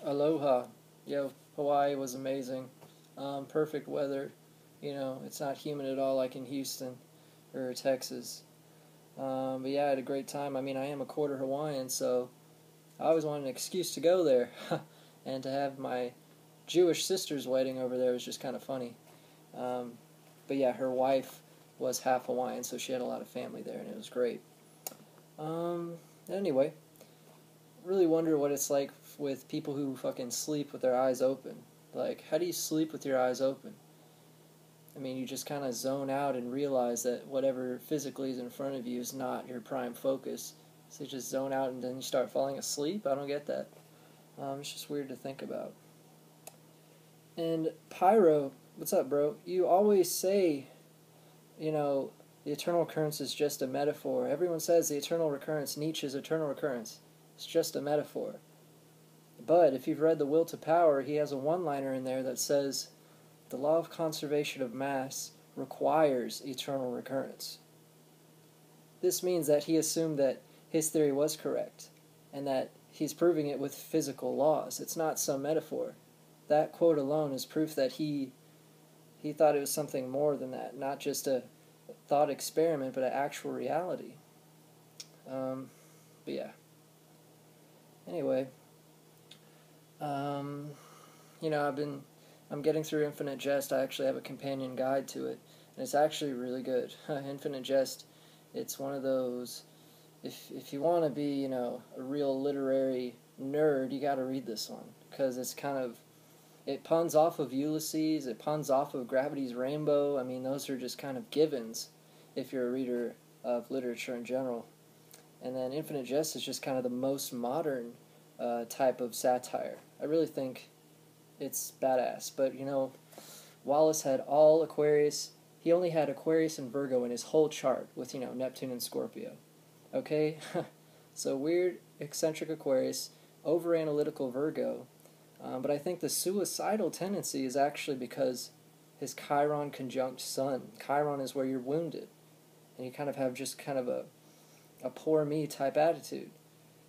Aloha. Yo, Hawaii was amazing. Perfect weather. It's not humid at all like in Houston or Texas. But yeah, I had a great time. I mean, I am a quarter Hawaiian, so I always wanted an excuse to go there. And to have my Jewish sister's wedding over there was just kind of funny. Um, but yeah, her wife was half Hawaiian, so she had a lot of family there, and it was great. Anyway, really wonder what it's like with people who fucking sleep with their eyes open. Like, how do you sleep with your eyes open? I mean, you just kind of zone out and realize that whatever physically is in front of you is not your prime focus. So you just zone out and then you start falling asleep? I don't get that. It's just weird to think about. And Pyro, what's up, bro? You always say, the eternal recurrence is just a metaphor. Everyone says the eternal recurrence, Nietzsche's eternal recurrence. It's just a metaphor. But if you've read The Will to Power, he has a one-liner in there that says, the law of conservation of mass requires eternal recurrence. This means that he assumed that his theory was correct, and that he's proving it with physical laws. It's not some metaphor. That quote alone is proof that he thought it was something more than that, not just a thought experiment, but an actual reality. But yeah. Anyway, I'm getting through Infinite Jest. I actually have a companion guide to it, and it's actually really good. Infinite Jest, it's one of those, if you want to be, a real literary nerd, you got to read this one, because it puns off of Ulysses, it puns off of Gravity's Rainbow. I mean, those are just kind of givens if you're a reader of literature in general. And then Infinite Jest is just kind of the most modern type of satire. I really think it's badass. But, Wallace had all Aquarius. He only had Aquarius and Virgo in his whole chart with, Neptune and Scorpio. Okay? So weird, eccentric Aquarius, over-analytical Virgo. But I think the suicidal tendency is actually because his Chiron conjunct Sun. Chiron is where you're wounded. And you kind of have just kind of a poor me type attitude.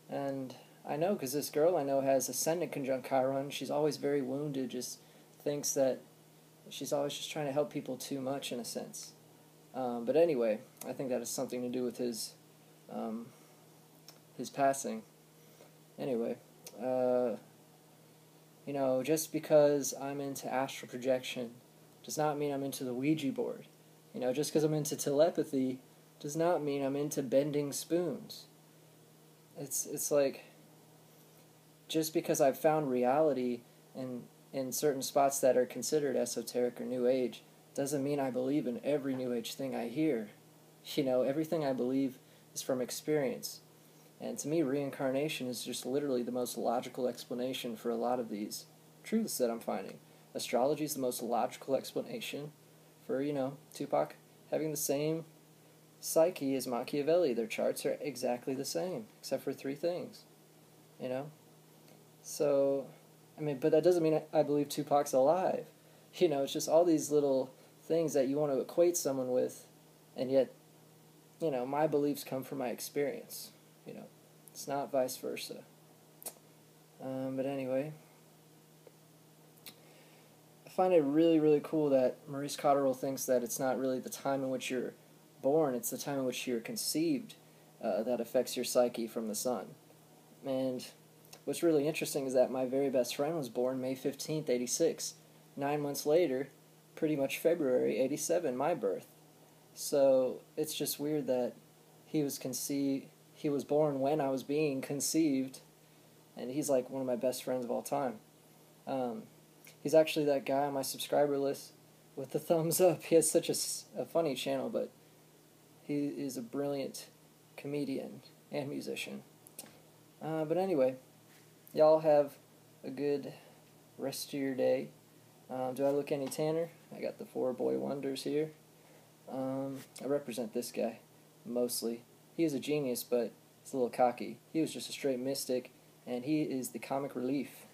And I know because this girl I know has ascendant conjunct Chiron. She's always very wounded, just thinks that she's always just trying to help people too much in a sense. But anyway, I think that has something to do with his passing. Anyway, just because I'm into astral projection does not mean I'm into the Ouija board. Just because I'm into telepathy does not mean I'm into bending spoons. It's like, just because I've found reality in certain spots that are considered esoteric or New Age doesn't mean I believe in every New Age thing I hear. Everything I believe is from experience. And to me, reincarnation is just literally the most logical explanation for a lot of these truths that I'm finding. Astrology is the most logical explanation for, Tupac having the same psyche as Machiavelli. Their charts are exactly the same, except for 3 things, So, but that doesn't mean I believe Tupac's alive. It's just all these little things that you want to equate someone with, and yet, my beliefs come from my experience. It's not vice versa. But anyway, I find it really, really cool that Maurice Cotterill thinks that it's not really the time in which you're born, it's the time in which you're conceived that affects your psyche from the sun. And what's really interesting is that my very best friend was born May 15th, 86. 9 months later, pretty much February 87, my birth. So it's just weird that he was born when I was being conceived, and he's like one of my best friends of all time. He's actually that guy on my subscriber list with the thumbs up. He has such a funny channel, but he is a brilliant comedian and musician. But anyway, y'all have a good rest of your day. Do I look any tanner? I got the 4 boy wonders here. I represent this guy, mostly. He is a genius, but he's a little cocky. He was just a straight mystic, and he is the comic relief.